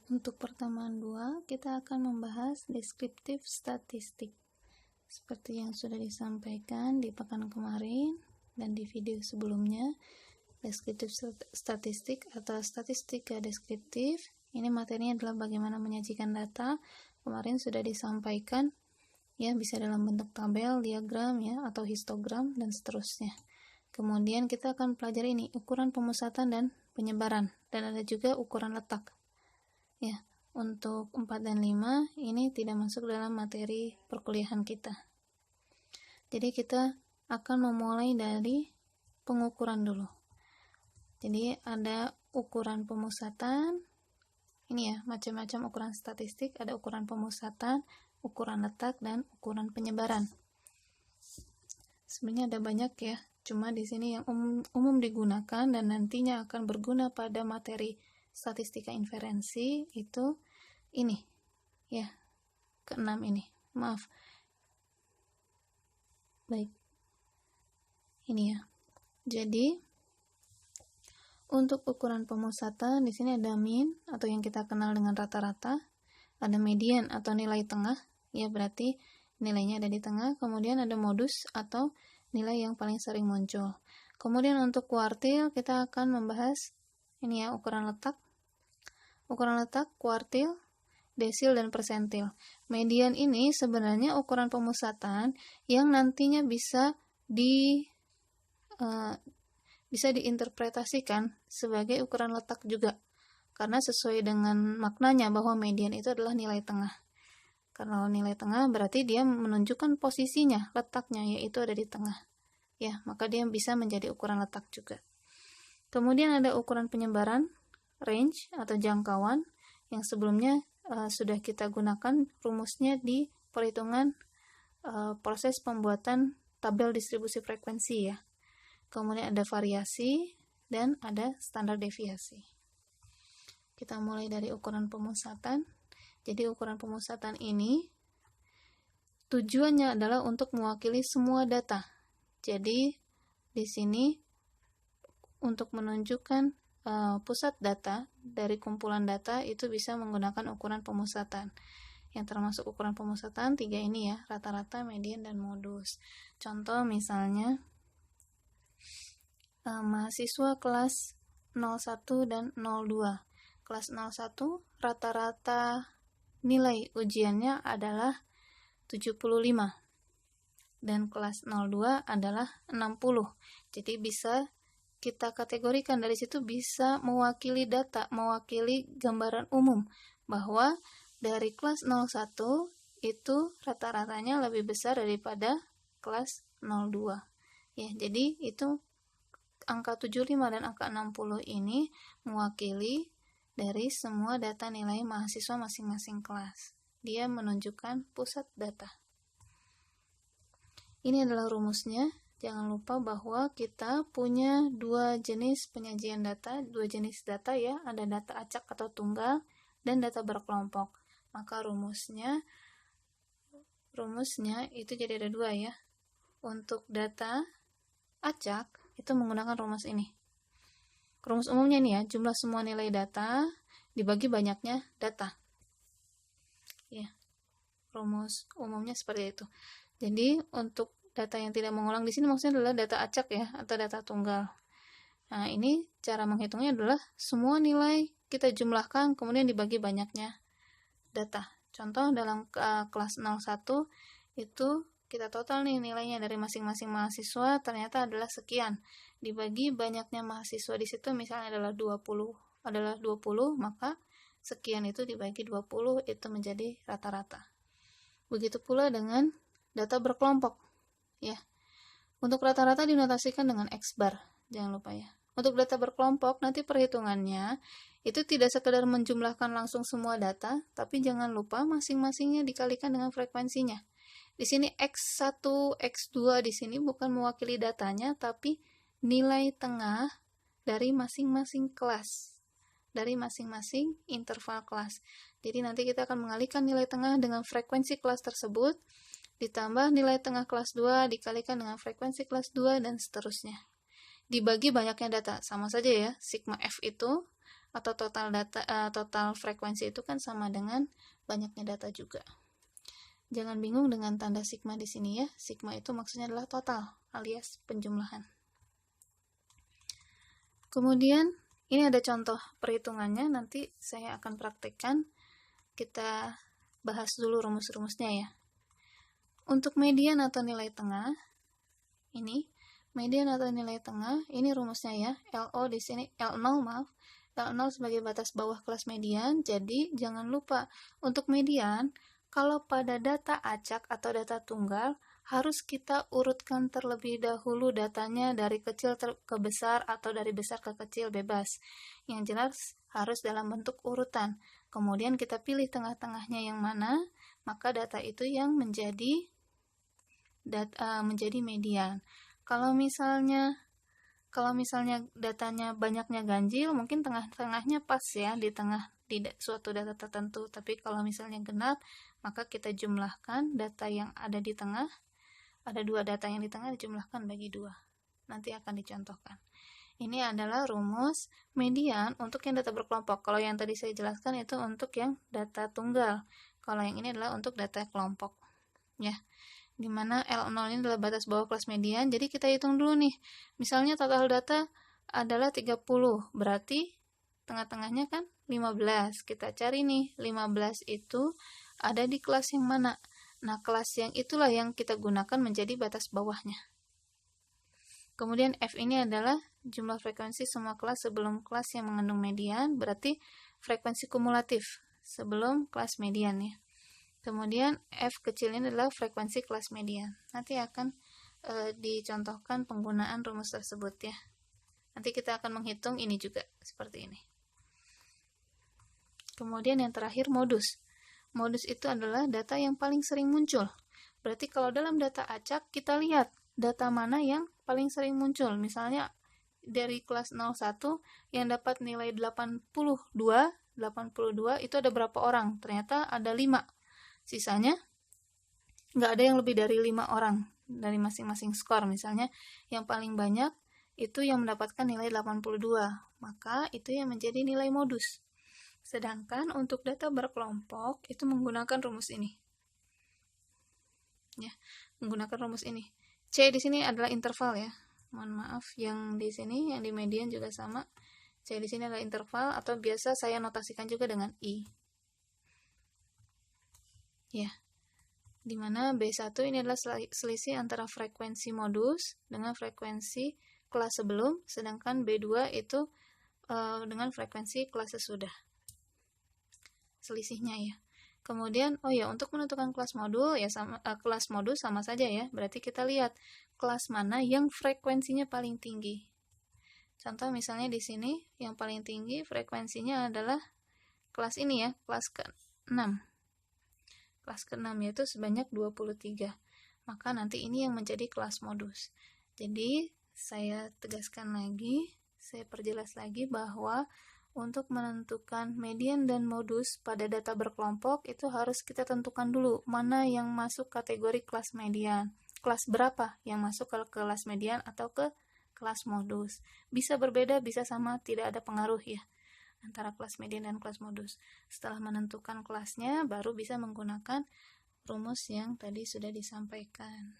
Untuk pertemuan 2, kita akan membahas deskriptif statistik. Seperti yang sudah disampaikan di pekan kemarin dan di video sebelumnya, deskriptif statistik atau statistika deskriptif, ini materinya adalah bagaimana menyajikan data. Kemarin sudah disampaikan, ya, bisa dalam bentuk tabel, diagram, ya, atau histogram, dan seterusnya. Kemudian kita akan pelajari ini, ukuran pemusatan dan penyebaran, dan ada juga ukuran letak. Ya, untuk 4 dan 5 ini tidak masuk dalam materi perkuliahan kita. Jadi kita akan memulai dari pengukuran dulu. Jadi ada ukuran pemusatan, ini ya, macam-macam ukuran statistik, ada ukuran pemusatan, ukuran letak, dan ukuran penyebaran. Sebenarnya ada banyak ya, cuma di sini yang umum digunakan dan nantinya akan berguna pada materi statistika inferensi itu ini ya, ke-6 ini. Maaf. Baik. Ini ya. Jadi untuk ukuran pemusatan di sini ada mean atau yang kita kenal dengan rata-rata, ada median atau nilai tengah, ya berarti nilainya ada di tengah, kemudian ada modus atau nilai yang paling sering muncul. Kemudian untuk kuartil kita akan membahas ini ya, ukuran letak. Ukuran letak, kuartil, desil, dan persentil. Median ini sebenarnya ukuran pemusatan yang nantinya bisa diinterpretasikan sebagai ukuran letak juga. Karena sesuai dengan maknanya bahwa median itu adalah nilai tengah. Kalau nilai tengah berarti dia menunjukkan posisinya, letaknya, yaitu ada di tengah. Ya, maka dia bisa menjadi ukuran letak juga. Kemudian ada ukuran penyebaran, range atau jangkauan, yang sebelumnya sudah kita gunakan rumusnya di perhitungan proses pembuatan tabel distribusi frekuensi ya. Kemudian ada variasi dan ada standar deviasi. Kita mulai dari ukuran pemusatan. Jadi ukuran pemusatan ini tujuannya adalah untuk mewakili semua data. Jadi di sini untuk menunjukkan pusat data dari kumpulan data itu bisa menggunakan ukuran pemusatan. Yang termasuk ukuran pemusatan 3 ini ya, rata-rata, median, dan modus. Contoh misalnya mahasiswa kelas 01 dan 02. Kelas 01 rata-rata nilai ujiannya adalah 75 dan kelas 02 adalah 60. Jadi bisa kita kategorikan dari situ, bisa mewakili data, mewakili gambaran umum bahwa dari kelas 01 itu rata-ratanya lebih besar daripada kelas 02. Ya, jadi itu angka 75 dan angka 60 ini mewakili dari semua data nilai mahasiswa masing-masing kelas. Dia menunjukkan pusat data. Ini adalah rumusnya. Jangan lupa bahwa kita punya dua jenis penyajian data, dua jenis data ya, ada data acak atau tunggal dan data berkelompok. Maka rumusnya itu jadi ada dua ya. Untuk data acak itu menggunakan rumus ini. Rumus umumnya ini ya, jumlah semua nilai data dibagi banyaknya data. Ya. Rumus umumnya seperti itu. Jadi untuk data yang tidak mengulang di sini maksudnya adalah data acak ya, atau data tunggal. Nah, ini cara menghitungnya adalah semua nilai kita jumlahkan kemudian dibagi banyaknya data. Contoh dalam kelas 01 itu kita total nih nilainya dari masing-masing mahasiswa ternyata adalah sekian. Dibagi banyaknya mahasiswa di situ misalnya adalah 20, maka sekian itu dibagi 20 itu menjadi rata-rata. Begitu pula dengan data berkelompok. Ya. Untuk rata-rata dinotasikan dengan X bar. Jangan lupa ya. Untuk data berkelompok nanti perhitungannya itu tidak sekedar menjumlahkan langsung semua data, tapi jangan lupa masing-masingnya dikalikan dengan frekuensinya. Di sini X1, X2 di sini bukan mewakili datanya, tapi nilai tengah dari masing-masing kelas, dari masing-masing interval kelas. Jadi nanti kita akan mengalihkan nilai tengah dengan frekuensi kelas tersebut, ditambah nilai tengah kelas 2 dikalikan dengan frekuensi kelas 2 dan seterusnya. Dibagi banyaknya data, sama saja ya, sigma F itu atau total data, total frekuensi itu kan sama dengan banyaknya data juga. Jangan bingung dengan tanda sigma di sini ya. Sigma itu maksudnya adalah total alias penjumlahan. Kemudian ini ada contoh perhitungannya, nanti saya akan praktekkan. Kita bahas dulu rumus-rumusnya ya. Untuk median atau nilai tengah, ini median atau nilai tengah, ini rumusnya ya. LO di sini L0 maaf. L0 sebagai batas bawah kelas median. Jadi jangan lupa untuk median, kalau pada data acak atau data tunggal harus kita urutkan terlebih dahulu datanya dari kecil ke besar atau dari besar ke kecil, bebas. Yang jelas harus dalam bentuk urutan. Kemudian kita pilih tengah-tengahnya yang mana, maka data itu yang menjadi median. Kalau misalnya datanya banyaknya ganjil, mungkin tengah-tengahnya pas ya, di tengah suatu data tertentu. Tapi kalau misalnya genap, maka kita jumlahkan data yang ada di tengah. Ada 2 data yang di tengah, dijumlahkan bagi 2. Nanti akan dicontohkan. Ini adalah rumus median untuk yang data berkelompok. Kalau yang tadi saya jelaskan itu untuk yang data tunggal. Kalau yang ini adalah untuk data kelompok. Ya. Dimana L0 ini adalah batas bawah kelas median. Jadi kita hitung dulu nih. Misalnya total data adalah 30. Berarti tengah-tengahnya kan 15. Kita cari nih, 15 itu ada di kelas yang mana? Nah, kelas yang itulah yang kita gunakan menjadi batas bawahnya. Kemudian F ini adalah jumlah frekuensi semua kelas sebelum kelas yang mengandung median, berarti frekuensi kumulatif sebelum kelas median ya. Kemudian F kecil ini adalah frekuensi kelas median. Nanti akan dicontohkan penggunaan rumus tersebut ya. Nanti kita akan menghitung ini juga seperti ini. Kemudian yang terakhir modus. Modus itu adalah data yang paling sering muncul. Berarti kalau dalam data acak, kita lihat data mana yang paling sering muncul. Misalnya dari kelas 01 yang dapat nilai 82 itu ada berapa orang? Ternyata ada 5. Sisanya nggak ada yang lebih dari 5 orang dari masing-masing skor. Misalnya yang paling banyak itu yang mendapatkan nilai 82. Maka itu yang menjadi nilai modus. Sedangkan untuk data berkelompok itu menggunakan rumus ini. Ya, menggunakan rumus ini. C di sini adalah interval ya. Mohon maaf, yang di sini yang di median juga sama. C di sini adalah interval atau biasa saya notasikan juga dengan I. Ya. Dimana B1 ini adalah selisih antara frekuensi modus dengan frekuensi kelas sebelum, sedangkan B2 itu dengan frekuensi kelas sesudah. Selisihnya ya. Kemudian untuk menentukan kelas modul ya kelas modus sama saja ya. Berarti kita lihat kelas mana yang frekuensinya paling tinggi. Contoh misalnya di sini yang paling tinggi frekuensinya adalah kelas ini ya, kelas ke-6. Kelas ke-6 yaitu sebanyak 23. Maka nanti ini yang menjadi kelas modus. Jadi saya tegaskan lagi, saya perjelas lagi bahwa untuk menentukan median dan modus pada data berkelompok itu harus kita tentukan dulu mana yang masuk kategori kelas median, kelas berapa yang masuk ke kelas median atau ke kelas modus. Bisa berbeda, bisa sama, tidak ada pengaruh ya antara kelas median dan kelas modus. Setelah menentukan kelasnya baru bisa menggunakan rumus yang tadi sudah disampaikan.